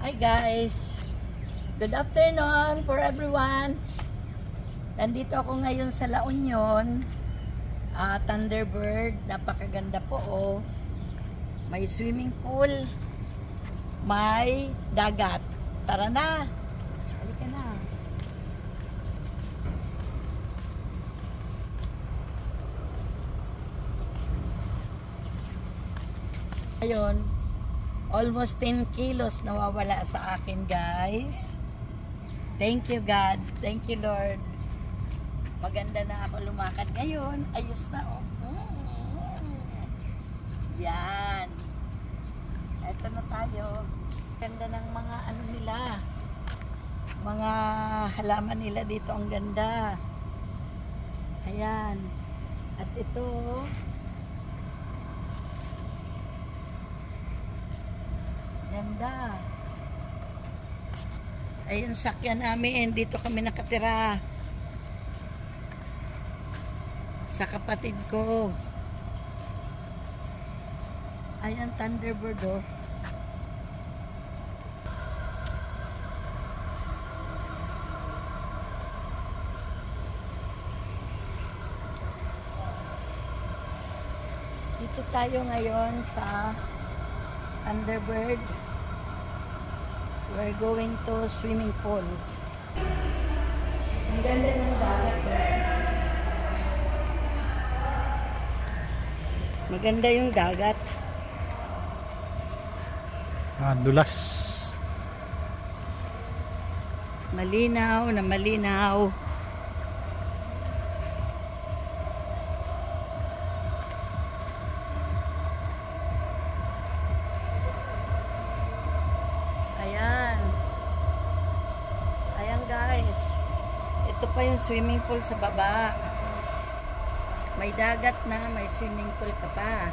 Hi guys! Good afternoon for everyone! Nandito ako ngayon sa La Union, Thunderbird. Napakaganda po oh. May swimming pool, may dagat. Tara na! Halika na! Ayun, almost 10 kilos nawawala sa akin guys. Thank you God. Thank you Lord. Maganda na ako lumakad ngayon. Ayos na oh. Yan. Eto na tayo. Ganda ng mga ano nila. Mga halaman nila dito. Ang ganda. Ayan. At ito ganda. Ayun, sakyan namin. Dito kami nakatira. Sa kapatid ko. Ayan, Thunderbird oh. Dito tayo ngayon sa Thunderbird. We're going to swimming pool. Ang ganda ng dagat. Maganda yung dagat. Dulas. Malinaw na malinaw. Ayan. Ayan guys. Ito pa yung swimming pool sa baba. May dagat na, may swimming pool ka pa.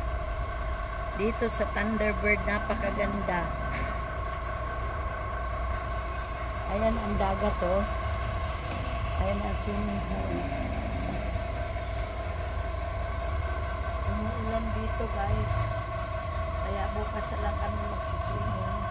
Dito sa Thunderbird, napakaganda. Ayan ang dagat oh. Ayan ang swimming pool. Umuulan dito guys. Kaya bukas na lang kami magsiswimming.